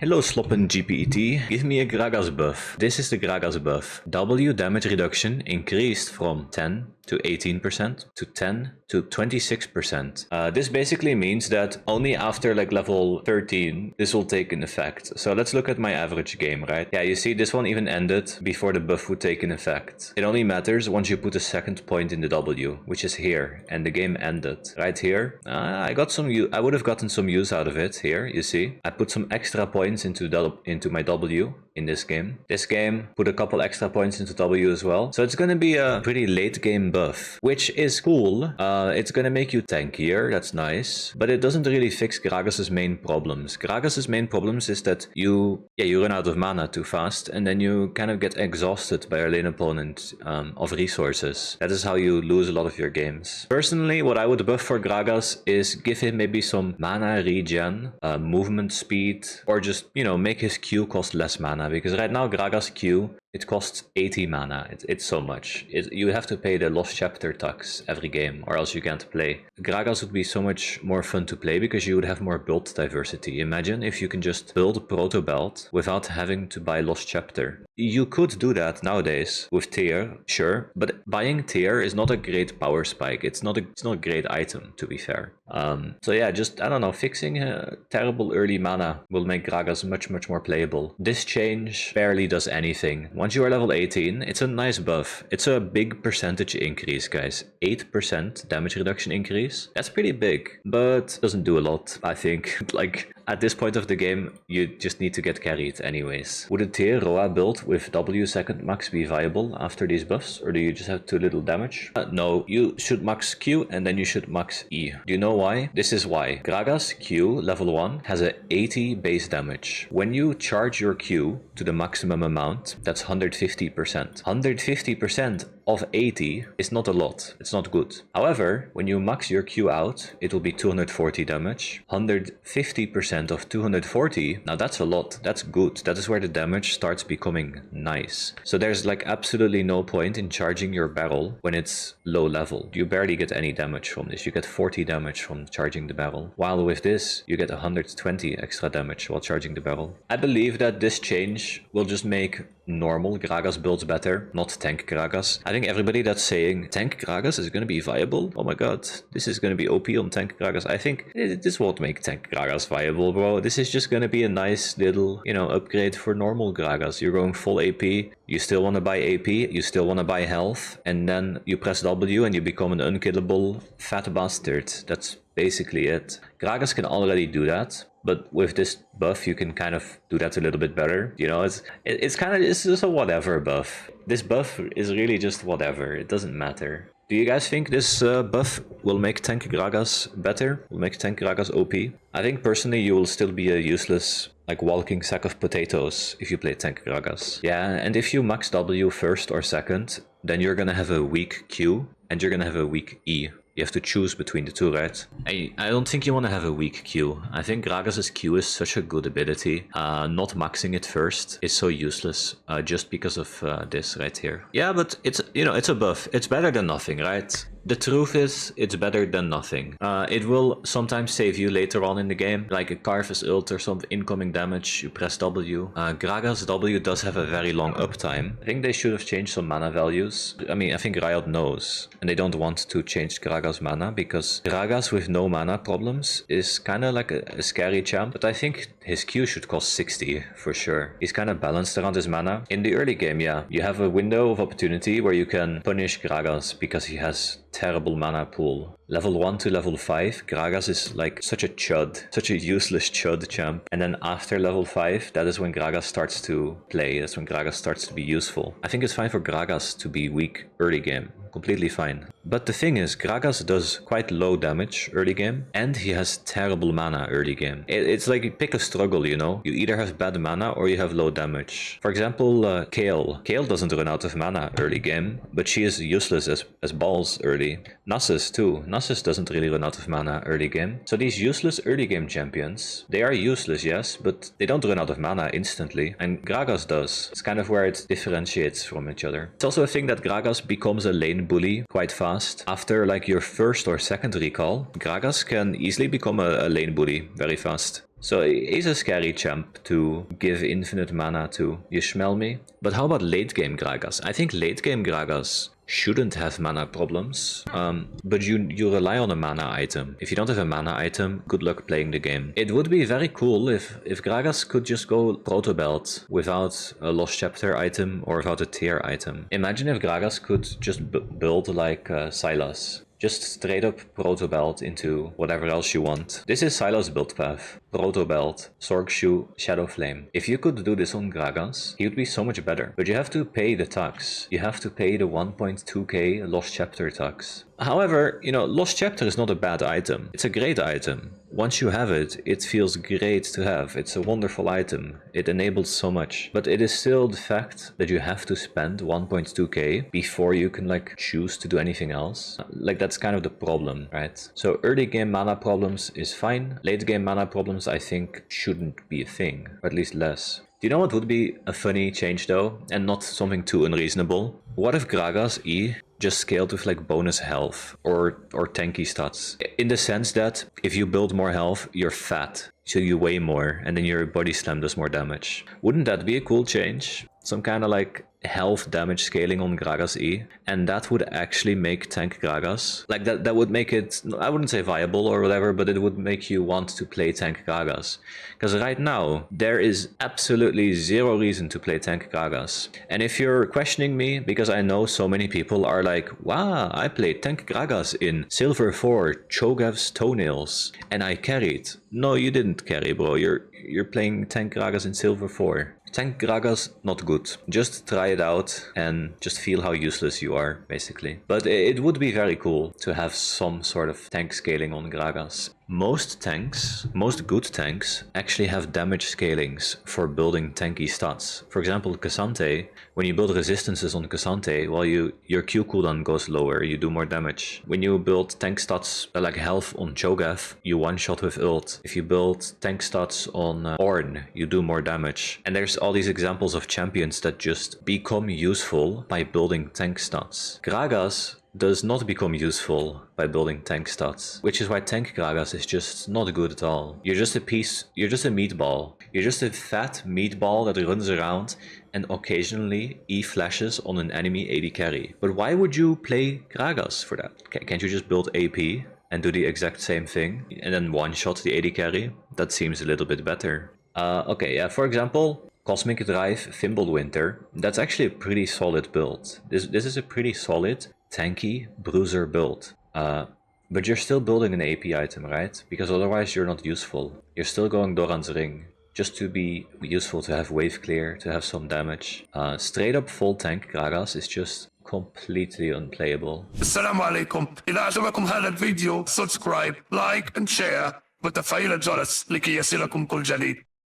Hello Sloppen GPT, give me a Gragas buff. This is the Gragas buff. W damage reduction increased from 10 to 18% to 10 to 26%. This basically means that only after like level 13 this will take an effect. So let's look at my average game, right? Yeah, you see this one even ended before the buff would take an effect. It only matters once you put a second point in the W, which is here, and the game ended. Right here, I would have gotten some use out of it here, you see. I put some extra points into my W in this game. This game put a couple extra points into W as well. So it's gonna be a pretty late game buff, which is cool. It's gonna make you tankier, that's nice, but it doesn't really fix Gragas's main problems. Gragas's main problems is that you run out of mana too fast, and then you kind of get exhausted by your lane opponent of resources. That is how you lose a lot of your games. Personally, what I would buff for Gragas is give him maybe some mana regen, movement speed, or just, you know, make his Q cost less mana, because right now Gragas Q, it costs 80 mana. It's so much. You have to pay the Lost Chapter tax every game, or else you can't play. Gragas would be so much more fun to play because you would have more build diversity. Imagine if you can just build a proto belt without having to buy Lost Chapter. You could do that nowadays with tier, sure, but buying tier is not a great power spike. It's not a great item, to be fair. So yeah, just, I don't know, fixing terrible early mana will make Gragas much more playable. This change barely does anything. Once you are level 18, it's a nice buff. It's a big percentage increase, guys. 8% damage reduction increase. That's pretty big, but doesn't do a lot, I think. Like, at this point of the game, you just need to get carried anyways. Would a tier Roa build with W second max be viable after these buffs, or do you just have too little damage? No, you should max Q and then you should max E. Do you know why? This is why. Gragas Q level 1 has a 80 base damage. When you charge your Q to the maximum amount, that's 150%. 150% of 80 is not a lot. It's not good. However, when you max your Q out, it will be 240 damage. 150% of 240, now that's a lot. That's good. That is where the damage starts becoming nice. So there's like absolutely no point in charging your barrel when it's low level. You barely get any damage from this. You get 40 damage from charging the barrel. While with this, you get 120 extra damage while charging the barrel. I believe that this change will just make normal Gragas builds better, not tank Gragas. I think everybody that's saying tank Gragas is going to be viable, oh my god, this is going to be OP on tank Gragas. I think this won't make tank Gragas viable, bro. This is just going to be a nice little, you know, upgrade for normal Gragas. You're going full AP, you still want to buy AP, you still want to buy health, and then you press W and you become an unkillable fat bastard. That's basically it. Gragas can already do that, but with this buff you can kind of do that a little bit better. You know, it's just a whatever buff. This buff is really just whatever. It doesn't matter. Do you guys think this buff will make tank Gragas better? Will make tank Gragas OP? I think personally you will still be a useless, like, walking sack of potatoes if you play tank Gragas. Yeah, and if you max W first or second, then you're gonna have a weak Q and you're gonna have a weak E. You have to choose between the two, right? I don't think you want to have a weak Q. I think Gragas's Q is such a good ability. Not maxing it first is so useless just because of this right here. Yeah, but it's, you know, it's a buff. It's better than nothing, right? The truth is, it's better than nothing. It will sometimes save you later on in the game, like a Carver's ult or some incoming damage, you press W. Gragas W does have a very long uptime. I think they should have changed some mana values. I mean, I think Riot knows, and they don't want to change Gragas mana, because Gragas with no mana problems is kind of like a scary champ, but I think his Q should cost 60 for sure. He's kind of balanced around his mana. In the early game, yeah, you have a window of opportunity where you can punish Gragas because he has terrible mana pool. Level 1 to level 5, Gragas is like such a chud, such a useless chud champ. And then after level 5, that is when Gragas starts to play, that's when Gragas starts to be useful. I think it's fine for Gragas to be weak early game. Completely fine. But the thing is, Gragas does quite low damage early game, and he has terrible mana early game. It's like you pick a struggle, you know? You either have bad mana or you have low damage. For example, Kale. Kale doesn't run out of mana early game, but she is useless as balls early. Nasus too. Nasus doesn't really run out of mana early game. So these useless early game champions, they are useless, yes, but they don't run out of mana instantly. And Gragas does. It's kind of where it differentiates from each other. It's also a thing that Gragas becomes a lane bully quite fast. After like your first or second recall, Gragas can easily become a lane bully very fast. So he's a scary champ to give infinite mana to, you smell me? But how about late game Gragas? I think late game Gragas shouldn't have mana problems, but you rely on a mana item. If you don't have a mana item, good luck playing the game. It would be very cool if Gragas could just go Proto Belt without a Lost Chapter item or without a tier item. Imagine if Gragas could just build like Sylas. Just straight up Proto Belt into whatever else you want. This is Sylas build path. Proto Belt, Sorg Shoe, Shadow Flame. If you could do this on Gragas, he would be so much better. But you have to pay the tax. You have to pay the 1.2k Lost Chapter tax. However, you know, Lost Chapter is not a bad item. It's a great item. Once you have it, it feels great to have. It's a wonderful item. It enables so much. But it is still the fact that you have to spend 1.2k before you can like choose to do anything else. Like that's kind of the problem, right? So early game mana problems is fine. Late game mana problems I think shouldn't be a thing, or at least less. Do you know what would be a funny change though, and not something too unreasonable? What if Gragas E just scaled with like bonus health or tanky stats? In the sense that if you build more health, you're fat, so you weigh more, and then your body slam does more damage. Wouldn't that be a cool change? Some kind of like health damage scaling on Gragas E, and that would actually make tank Gragas. Like that would make it, I wouldn't say viable or whatever, but it would make you want to play tank Gragas. Because right now, there is absolutely zero reason to play tank Gragas. And if you're questioning me, because I know so many people are like, wow, I played tank Gragas in Silver 4, Chogev's Toenails, and I carried. No, you didn't carry, bro. You're playing tank Gragas in Silver 4. Tank Gragas, not good. Just try it out and just feel how useless you are, basically. But it would be very cool to have some sort of tank scaling on Gragas. Most tanks, most good tanks, actually have damage scalings for building tanky stats. For example, Cassante, when you build resistances on Cassante, well, your Q cooldown goes lower, you do more damage. When you build tank stats like health on Cho'Gath, you one-shot with ult. If you build tank stats on Ornn, you do more damage. And there's all these examples of champions that just become useful by building tank stats. Gragas does not become useful by building tank stats, which is why tank Gragas is just not good at all. You're just a meatball. You're just a fat meatball that runs around and occasionally E-flashes on an enemy AD carry. But why would you play Gragas for that? Can't you just build AP and do the exact same thing and then one-shot the AD carry? That seems a little bit better. Okay, yeah, for example, Cosmic Drive Fimbulwinter, that's actually a pretty solid build. This is a pretty solid, tanky bruiser build. But you're still building an AP item, right? Because otherwise you're not useful. You're still going Doran's Ring, just to be useful, to have wave clear, to have some damage. Straight up full tank Gragas is just completely unplayable. السلام عليكم. إذا عجبكم هذا الفيديو subscribe, like and share وتفعيل الجرس لكي يصلكم كل جديد.